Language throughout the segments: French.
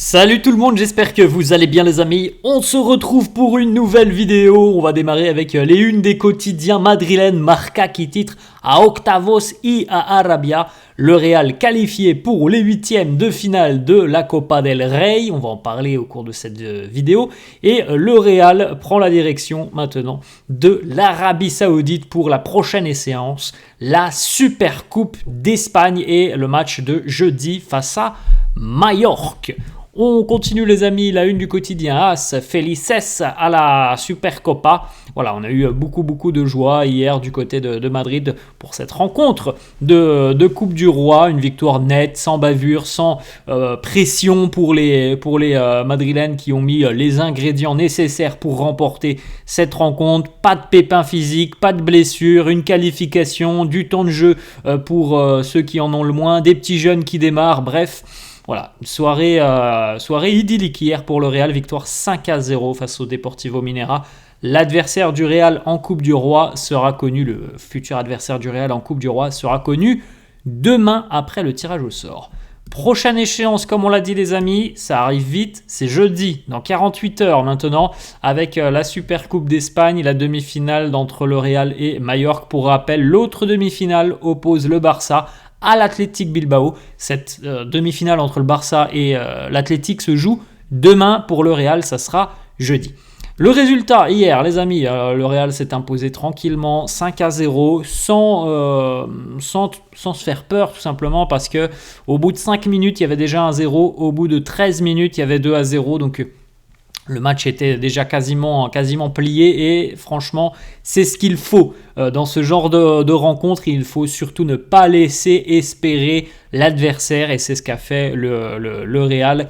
Salut tout le monde, j'espère que vous allez bien les amis. On se retrouve pour une nouvelle vidéo. On va démarrer avec les unes des quotidiens madrilènes. Marca qui titre à Octavos y a Arabia. Le Real qualifié pour les huitièmes de finale de la Copa del Rey. On va en parler au cours de cette vidéo. Et le Real prend la direction maintenant de l'Arabie Saoudite pour la prochaine échéance. La Super Coupe d'Espagne et le match de jeudi face à Majorque. On continue les amis, la une du quotidien AS, Felices à la Supercopa. Voilà, on a eu beaucoup de joie hier du côté de Madrid pour cette rencontre de Coupe du Roi. Une victoire nette, sans bavure, sans pression pour les Madrilènes qui ont mis les ingrédients nécessaires pour remporter cette rencontre. Pas de pépins physiques, pas de blessures, une qualification, du temps de jeu pour ceux qui en ont le moins, des petits jeunes qui démarrent, bref. Voilà, soirée idyllique hier pour le Real, victoire 5-0 face au Deportivo Minera. L'adversaire du Real en Coupe du Roi sera connu, le futur adversaire du Real en Coupe du Roi sera connu demain après le tirage au sort. Prochaine échéance, comme on l'a dit les amis, ça arrive vite, c'est jeudi, dans 48 heures maintenant, avec la Super Coupe d'Espagne, la demi-finale d'entre le Real et Majorque. Pour rappel, l'autre demi-finale oppose le Barça à l'Athletic Bilbao. Cette demi-finale entre le Barça et l'Athletic se joue demain. Pour le Real, ça sera jeudi. Le résultat hier, les amis, le Real s'est imposé tranquillement 5-0 sans se faire peur, tout simplement parce que au bout de 5 minutes, il y avait déjà 1-0. Au bout de 13 minutes, il y avait 2-0. Donc le match était déjà quasiment plié et franchement, c'est ce qu'il faut dans ce genre de rencontre. Il faut surtout ne pas laisser espérer l'adversaire et c'est ce qu'a fait le Real.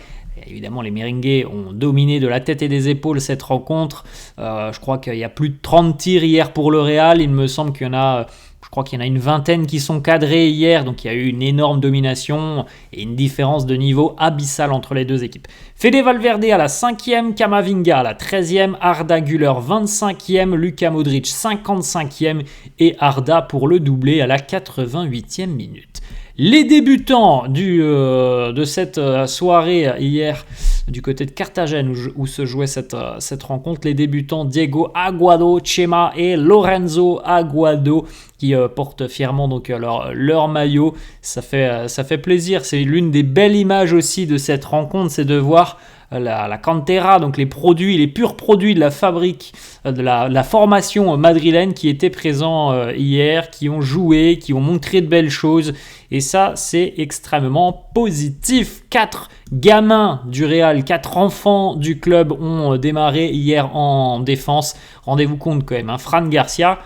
Évidemment, les merengues ont dominé de la tête et des épaules cette rencontre. Je crois qu'il y a plus de 30 tirs hier pour le Real. Il me semble qu'il y en a... Je crois qu'il y en a une vingtaine qui sont cadrés hier, donc il y a eu une énorme domination et une différence de niveau abyssale entre les deux équipes. Fede Valverde à la 5e, Camavinga à la 13e, Arda Güler 25e, Luka Modric 55e et Arda pour le doublé à la 88e minute. Les débutants de cette soirée hier du côté de Carthagène où se jouait cette rencontre, les débutants Diego Aguado, Chema et Lorenzo Aguado qui portent fièrement donc leur maillot. Ça fait plaisir, c'est l'une des belles images aussi de cette rencontre, c'est de voir la cantera, donc les purs produits de la fabrique, de la formation madrilène qui étaient présents hier, qui ont joué, qui ont montré de belles choses. Et ça, c'est extrêmement positif. 4 gamins du Real, 4 enfants du club ont démarré hier en défense. Rendez-vous compte quand même, Fran Garcia,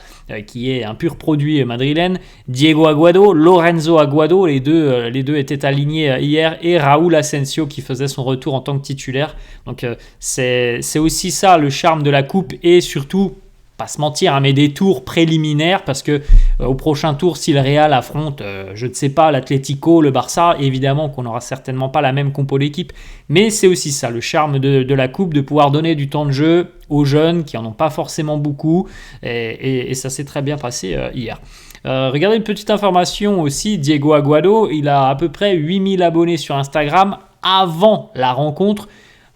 qui est un pur produit madrilène, Diego Aguado, Lorenzo Aguado, les deux étaient alignés hier, et Raúl Asensio qui faisait son retour en tant que titulaire. Donc c'est aussi ça le charme de la coupe et surtout, pas se mentir, mais des tours préliminaires parce que au prochain tour, si le Real affronte, je ne sais pas, l'Atlético, le Barça, évidemment qu'on n'aura certainement pas la même compo d'équipe, mais c'est aussi ça, le charme de la coupe, de pouvoir donner du temps de jeu aux jeunes qui en ont pas forcément beaucoup, et ça s'est très bien passé hier. Regardez une petite information aussi, Diego Aguado, il a à peu près 8000 abonnés sur Instagram avant la rencontre.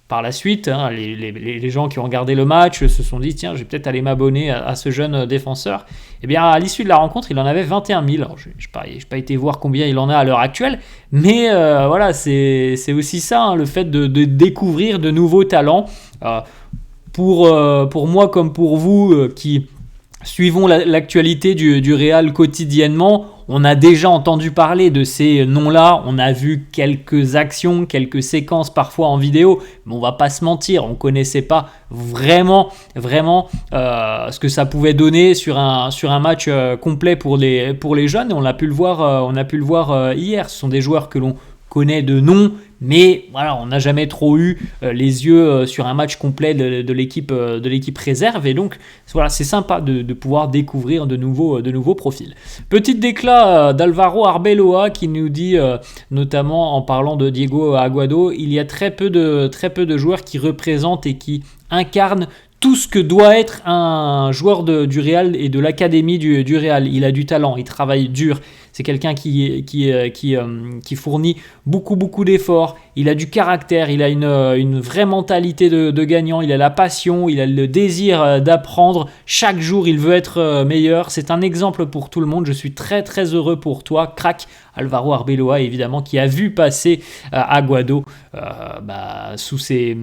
Par la suite, les gens qui ont regardé le match se sont dit « Tiens, je vais peut-être aller m'abonner à ce jeune défenseur ». Eh bien, à l'issue de la rencontre, il en avait 21 000. Alors, je n'ai pas été voir combien il en a à l'heure actuelle, mais voilà, c'est aussi ça, le fait de découvrir de nouveaux talents. Pour moi comme pour vous qui suivons l'actualité du Real quotidiennement, on a déjà entendu parler de ces noms-là, on a vu quelques actions, quelques séquences parfois en vidéo, mais on va pas se mentir, on connaissait pas vraiment ce que ça pouvait donner sur un match complet pour les jeunes, et on a pu le voir hier. Ce sont des joueurs que l'on connaît de nom, mais voilà, on n'a jamais trop eu les yeux sur un match complet de l'équipe réserve, et donc voilà, c'est sympa de pouvoir découvrir de nouveaux profils. Petite déclat d'Alvaro Arbeloa qui nous dit, notamment en parlant de Diego Aguado, il y a très peu de joueurs qui représentent et qui incarnent tout ce que doit être un joueur du Real et de l'académie du Real. Il a du talent, il travaille dur. C'est quelqu'un qui fournit beaucoup d'efforts. Il a du caractère, il a une vraie mentalité de gagnant, il a la passion, il a le désir d'apprendre. Chaque jour, il veut être meilleur. C'est un exemple pour tout le monde. Je suis très heureux pour toi, crack Alvaro Arbeloa, évidemment, qui a vu passer Aguado sous ses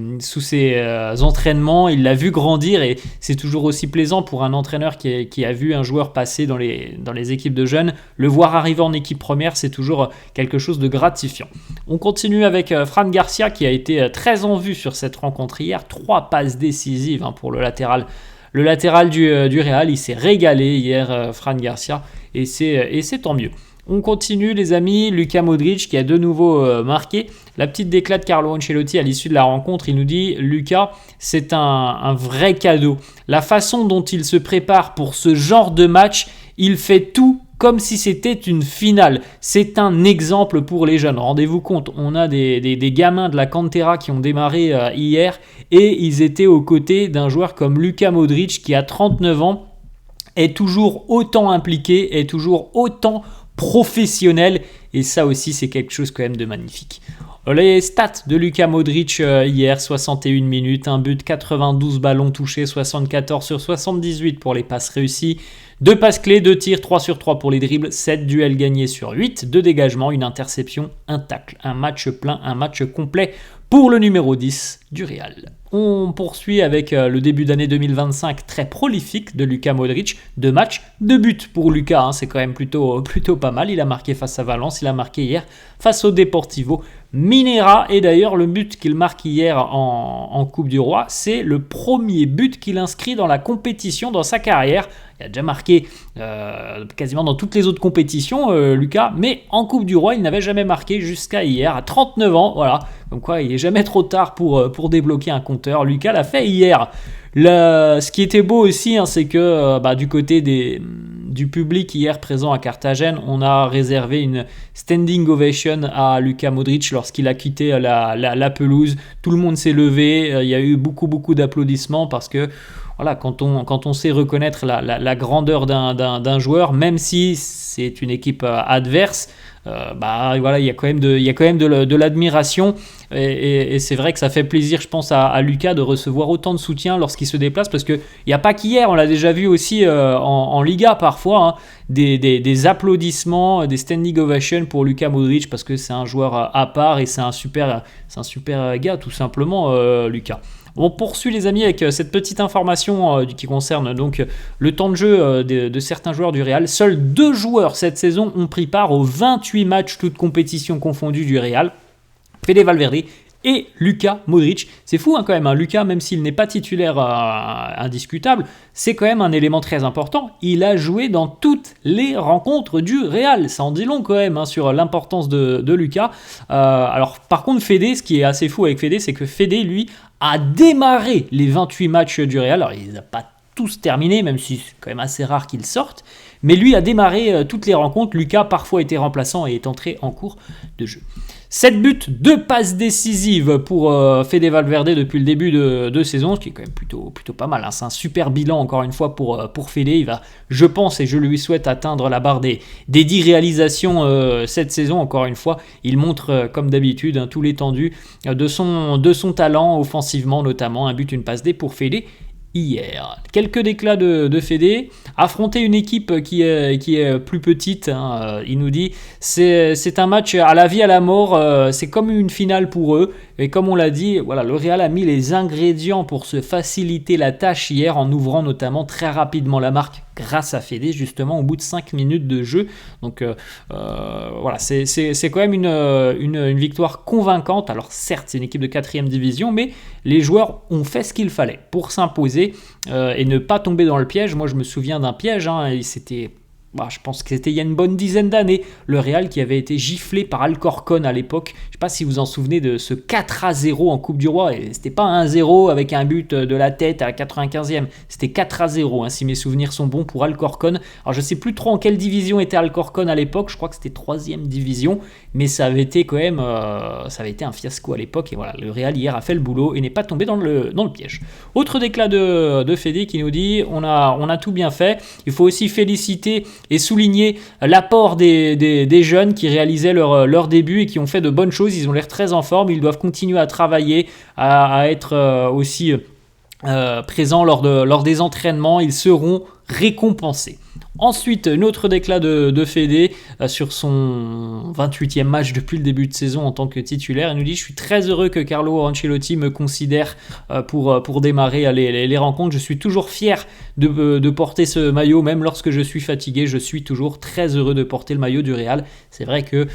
entraînements. Il l'a vu grandir et c'est toujours aussi plaisant pour un entraîneur qui a vu un joueur passer dans les équipes de jeunes. Le voir arriver en équipe première, c'est toujours quelque chose de gratifiant. On continue avec Fran Garcia qui a été très en vue sur cette rencontre hier. 3 passes décisives pour le latéral. Le latéral du Real, il s'est régalé hier, Fran Garcia, et c'est tant mieux. On continue les amis, Luka Modric qui a de nouveau marqué. La petite déclat de Carlo Ancelotti à l'issue de la rencontre, il nous dit « Luka, c'est un vrai cadeau. La façon dont il se prépare pour ce genre de match, il fait tout comme si c'était une finale. C'est un exemple pour les jeunes. » Rendez-vous compte, on a des gamins de la Cantera qui ont démarré hier et ils étaient aux côtés d'un joueur comme Luka Modric qui a 39 ans, est toujours autant impliqué, est toujours autant professionnel, et ça aussi c'est quelque chose quand même de magnifique. Les stats de Luka Modric hier, 61 minutes, un but, 92 ballons touchés, 74 sur 78 pour les passes réussies, 2 passes clés, 2 tirs, 3 sur 3 pour les dribbles, 7 duels gagnés sur 8, 2 dégagements, une interception, un tacle, un match plein, un match complet pour le numéro 10 du Real. On poursuit avec le début d'année 2025 très prolifique de Luka Modric. 2 matchs, 2 buts pour Luka, c'est quand même plutôt pas mal. Il a marqué face à Valence, il a marqué hier face au Deportivo Minera. Et d'ailleurs, le but qu'il marque hier en Coupe du Roi, c'est le premier but qu'il inscrit dans la compétition dans sa carrière. Il a déjà marqué quasiment dans toutes les autres compétitions, Luka, mais en Coupe du Roi, il n'avait jamais marqué jusqu'à hier, à 39 ans. Voilà, comme quoi il n'est jamais trop tard pour débloquer un compteur. Luka l'a fait hier. Ce qui était beau aussi, c'est que du côté du public hier présent à Carthagène, on a réservé une standing ovation à Luka Modric lorsqu'il a quitté la pelouse. Tout le monde s'est levé, il y a eu beaucoup d'applaudissements parce que voilà, quand on sait reconnaître la grandeur d'un joueur, même si c'est une équipe adverse, voilà, il y a quand même de l'admiration et c'est vrai que ça fait plaisir, je pense, à Luka de recevoir autant de soutien lorsqu'il se déplace, parce qu'il n'y a pas qu'hier, on l'a déjà vu aussi en Liga parfois, des applaudissements, des standing ovations pour Luka Modric parce que c'est un joueur à part et c'est un super gars tout simplement, Luka. On poursuit les amis avec cette petite information qui concerne donc le temps de jeu de certains joueurs du Real. Seuls 2 joueurs cette saison ont pris part aux 28 matchs toutes compétitions confondues du Real. Fede Valverde et Luka Modric. C'est fou quand même, Luka, même s'il n'est pas titulaire indiscutable, c'est quand même un élément très important. Il a joué dans toutes les rencontres du Real. Ça en dit long quand même sur l'importance de Luka. Alors par contre Fede, ce qui est assez fou avec Fede, c'est que Fede, lui, a démarré les 28 matchs du Real. Alors il n'a pas tous terminés, même si c'est quand même assez rare qu'il sorte. Mais lui a démarré toutes les rencontres. Luka parfois était remplaçant et est entré en cours de jeu. 7 buts, 2 passes décisives pour Fede Valverde depuis le début de saison, ce qui est quand même plutôt pas mal. C'est un super bilan encore une fois pour Fede. Il va, je pense et je lui souhaite, atteindre la barre des 10 réalisations cette saison. Encore une fois, il montre comme d'habitude tout l'étendue de son talent offensivement, notamment un but, une passe D pour Fede hier. Quelques déclats de Fede. Affronter une équipe qui est plus petite, il nous dit, c'est un match à la vie, à la mort, c'est comme une finale pour eux. Et comme on l'a dit, voilà, le Real a mis les ingrédients pour se faciliter la tâche hier en ouvrant notamment très rapidement la marque grâce à Fede, justement au bout de 5 minutes de jeu. Donc voilà, c'est quand même une victoire convaincante. Alors certes, c'est une équipe de 4e division, mais les joueurs ont fait ce qu'il fallait pour s'imposer et ne pas tomber dans le piège. Moi, je me souviens d'un piège, et c'était... je pense que c'était il y a une bonne dizaine d'années, le Real qui avait été giflé par Alcorcón à l'époque. Je ne sais pas si vous vous en souvenez de ce 4-0 en Coupe du Roi. Et c'était pas 1-0 avec un but de la tête à la 95e. C'était 4-0, si mes souvenirs sont bons, pour Alcorcón. Alors je ne sais plus trop en quelle division était Alcorcón à l'époque. Je crois que c'était 3e division. Mais ça avait été quand même ça avait été un fiasco à l'époque. Et voilà, le Real hier a fait le boulot et n'est pas tombé dans le piège. Autre déclat de Fede qui nous dit on a tout bien fait. Il faut aussi féliciter et souligner l'apport des jeunes qui réalisaient leur début et qui ont fait de bonnes choses. Ils ont l'air très en forme, ils doivent continuer à travailler, à être aussi présents lors des entraînements. Ils seront récompensés. Ensuite, notre déclat de Fédé sur son 28e match depuis le début de saison en tant que titulaire. Il nous dit: je suis très heureux que Carlo Ancelotti me considère pour démarrer les rencontres. Je suis toujours fier de porter ce maillot, même lorsque je suis fatigué. Je suis toujours très heureux de porter le maillot du Real. C'est vrai que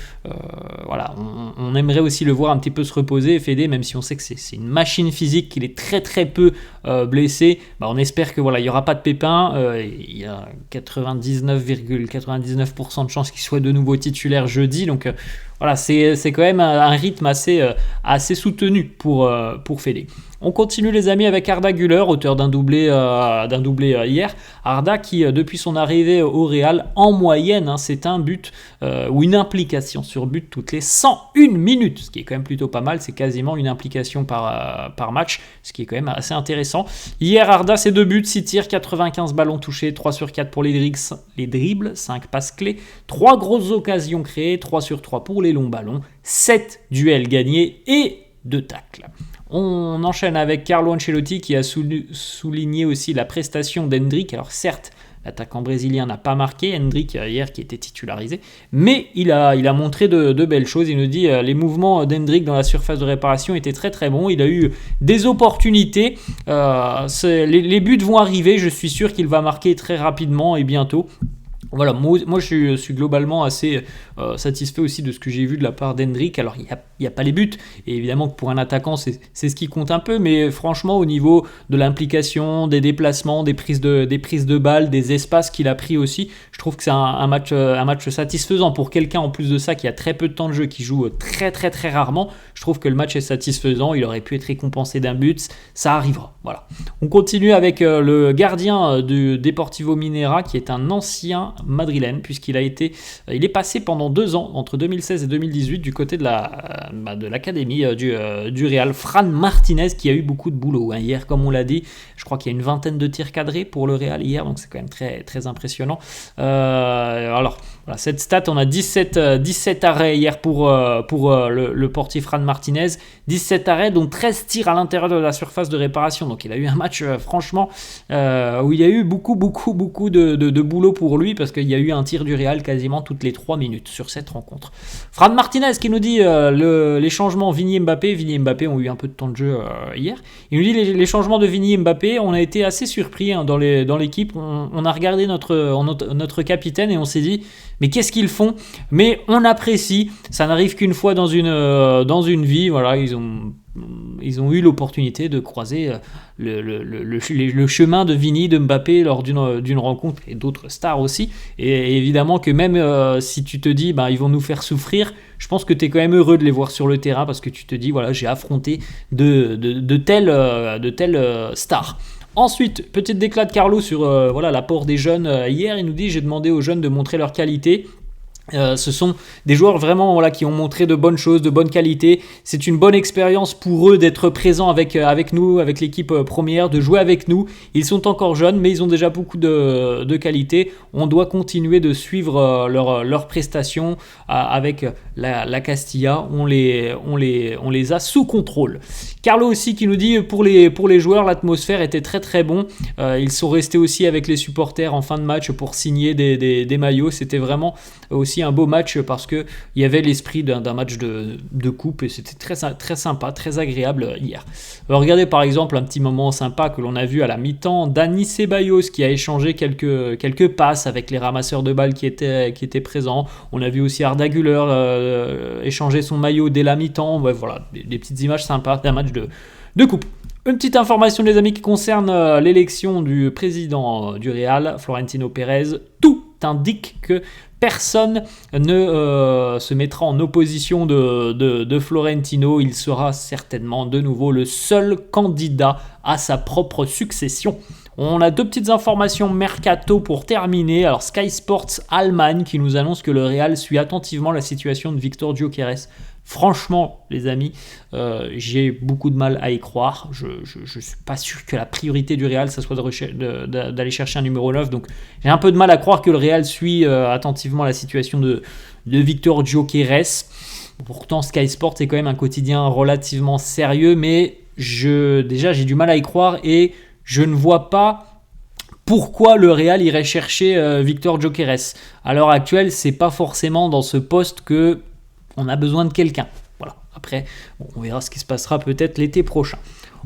voilà, on aimerait aussi le voir un petit peu se reposer, Fédé, même si on sait que c'est une machine physique, qu'il est très très peu blessé. On espère que voilà, il n'y aura pas de pépins. Il y a 99,99% de chances qu'il soit de nouveau titulaire jeudi. Donc voilà, c'est quand même un rythme assez soutenu pour Fédé. On continue les amis avec Arda Güler, auteur d'un doublé hier. Arda qui depuis son arrivée au Real, en moyenne, c'est un but ou une implication sur but toutes les 101 minutes, ce qui est quand même plutôt pas mal. C'est quasiment une implication par match, ce qui est quand même assez intéressant. Hier, Arda, c'est 2 buts, 6 tirs, 95 ballons touchés, 3 sur 4 pour les dribbles, 5 passes clés, 3 grosses occasions créées, 3 sur 3 pour les longs ballons, 7 duels gagnés et 2 tacles. On enchaîne avec Carlo Ancelotti qui a souligné aussi la prestation d'Hendrick. Alors certes, l'attaquant brésilien n'a pas marqué, Hendrick hier qui était titularisé, mais il a montré de belles choses. Il nous dit les mouvements d'Hendrick dans la surface de réparation étaient très très bons. Il a eu des opportunités. Les buts vont arriver. Je suis sûr qu'il va marquer très rapidement et bientôt. Voilà, moi je suis globalement assez satisfait aussi de ce que j'ai vu de la part d'Hendrick. Alors il n'y a pas les buts, et évidemment que pour un attaquant c'est ce qui compte un peu, mais franchement au niveau de l'implication, des déplacements, des prises de balles, des espaces qu'il a pris aussi, je trouve que c'est un match satisfaisant pour quelqu'un en plus de ça qui a très peu de temps de jeu, qui joue très très très rarement. Je trouve que le match est satisfaisant, il aurait pu être récompensé d'un but, ça arrivera. Voilà. On continue avec le gardien du Deportivo Minera qui est un ancien madrilène, puisqu'il est passé pendant 2 ans, entre 2016 et 2018, du côté de l'académie du Real. Fran Martinez qui a eu beaucoup de boulot hier, comme on l'a dit. Je crois qu'il y a une vingtaine de tirs cadrés pour le Real hier, donc c'est quand même très, très impressionnant. Alors, voilà, cette stat, on a 17 arrêts hier pour le portier Fran Martinez, 17 arrêts, dont 13 tirs à l'intérieur de la surface de réparation. Donc il a eu un match, franchement, où il y a eu beaucoup de boulot pour lui, parce qu'il y a eu un tir du Real quasiment toutes les 3 minutes sur cette rencontre. Fran Martinez qui nous dit les changements Vini Mbappé ont eu un peu de temps de jeu hier. Il nous dit les changements de Vini Mbappé, on a été assez surpris dans l'équipe. On a regardé notre capitaine et on s'est dit mais qu'est-ce qu'ils font? Mais on apprécie, ça n'arrive qu'une fois dans une vie. Voilà, ils ont eu l'opportunité de croiser le chemin de Vini, de Mbappé lors d'une rencontre, et d'autres stars aussi. Et évidemment que même si tu te dis ils vont nous faire souffrir, je pense que tu es quand même heureux de les voir sur le terrain, parce que tu te dis voilà, j'ai affronté de telles stars. Ensuite, petite déclat de Carlo sur l'apport des jeunes hier. Il nous dit: j'ai demandé aux jeunes de montrer leur qualité. Ce sont des joueurs vraiment qui ont montré de bonnes choses, de bonnes qualités. C'est une bonne expérience pour eux d'être présents avec nous, avec l'équipe première, de jouer avec nous. Ils sont encore jeunes, mais ils ont déjà beaucoup de qualités. On doit continuer de suivre leurs prestations avec la Castilla. On les a sous contrôle. Carlo aussi qui nous dit pour les joueurs, l'atmosphère était très très bon. Ils sont restés aussi avec les supporters en fin de match pour signer des maillots. C'était vraiment aussi un beau match, parce qu'il y avait l'esprit d'un match de coupe, et c'était très, très sympa, très agréable hier. Alors, regardez par exemple un petit moment sympa que l'on a vu à la mi-temps, Dani Ceballos qui a échangé quelques passes avec les ramasseurs de balles qui étaient présents. On a vu aussi Arda Güler échanger son maillot dès la mi-temps. Ouais, voilà, des petites images sympas d'un match de coupe. Une petite information les amis qui concerne l'élection du président du Real, Florentino Pérez. Tout indique que personne ne se mettra en opposition de Florentino. Il sera certainement de nouveau le seul candidat à sa propre succession. On a 2 petites informations mercato pour terminer. Alors Sky Sports Allemagne qui nous annonce que le Real suit attentivement la situation de Victor Gyökeres, Franchement, les amis, j'ai beaucoup de mal à y croire. Je ne suis pas sûr que la priorité du Real, ça soit d'aller chercher un numéro 9. Donc, j'ai un peu de mal à croire que le Real suit attentivement la situation de Victor Gyökeres. Pourtant, Sky Sport est quand même un quotidien relativement sérieux, mais déjà, j'ai du mal à y croire et je ne vois pas pourquoi le Real irait chercher Victor Gyökeres. À l'heure actuelle, c'est pas forcément dans ce poste que on a besoin de quelqu'un. Voilà. Après, on verra ce qui se passera peut-être l'été prochain.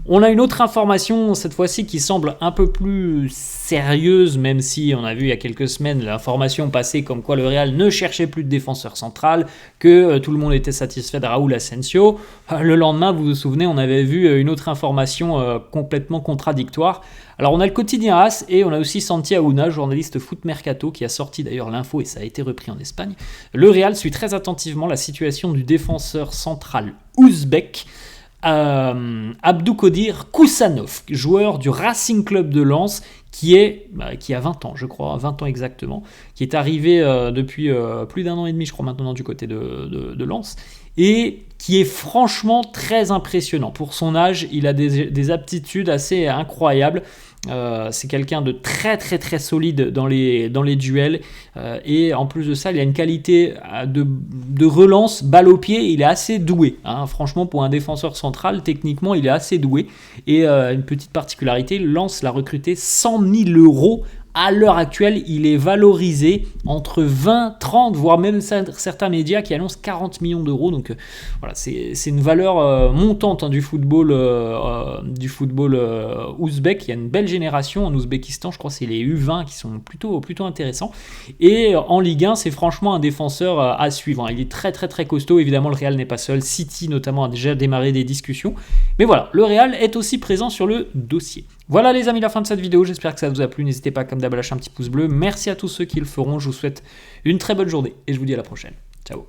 On a une autre information, cette fois-ci, qui semble un peu plus sérieuse, même si on a vu il y a quelques semaines l'information passer comme quoi le Real ne cherchait plus de défenseur central, que tout le monde était satisfait de Raúl Asensio. Le lendemain, vous vous souvenez, on avait vu une autre information complètement contradictoire. Alors on a le quotidien AS et on a aussi Santi Aouna, journaliste foot mercato, qui a sorti d'ailleurs l'info et ça a été repris en Espagne. Le Real suit très attentivement la situation du défenseur central ouzbek, Abdoukodir Koussanov, joueur du Racing Club de Lens, qui a 20 ans, je crois, 20 ans exactement, qui est arrivé depuis plus d'un an et demi, je crois maintenant, du côté de Lens, et qui est franchement très impressionnant. Pour son âge, il a des aptitudes assez incroyables. C'est quelqu'un de très très très solide dans les duels, et en plus de ça, il a une qualité de relance, balle au pied, il est assez doué, hein. Franchement, pour un défenseur central, techniquement, il est assez doué. Et une petite particularité, Lens l'a recruté 100 000 €. À l'heure actuelle, il est valorisé entre 20, 30, voire même certains médias qui annoncent 40 millions d'euros. Donc voilà, c'est une valeur montante, hein, du football ouzbek. Il y a une belle génération en Ouzbékistan, je crois que c'est les U20 qui sont plutôt intéressants. Et en Ligue 1, c'est franchement un défenseur à suivre, hein. Il est très très très costaud. Évidemment, le Real n'est pas seul. City notamment a déjà démarré des discussions. Mais voilà, le Real est aussi présent sur le dossier. Voilà les amis, la fin de cette vidéo, j'espère que ça vous a plu, n'hésitez pas comme d'hab à lâcher un petit pouce bleu, merci à tous ceux qui le feront, je vous souhaite une très bonne journée et je vous dis à la prochaine, ciao.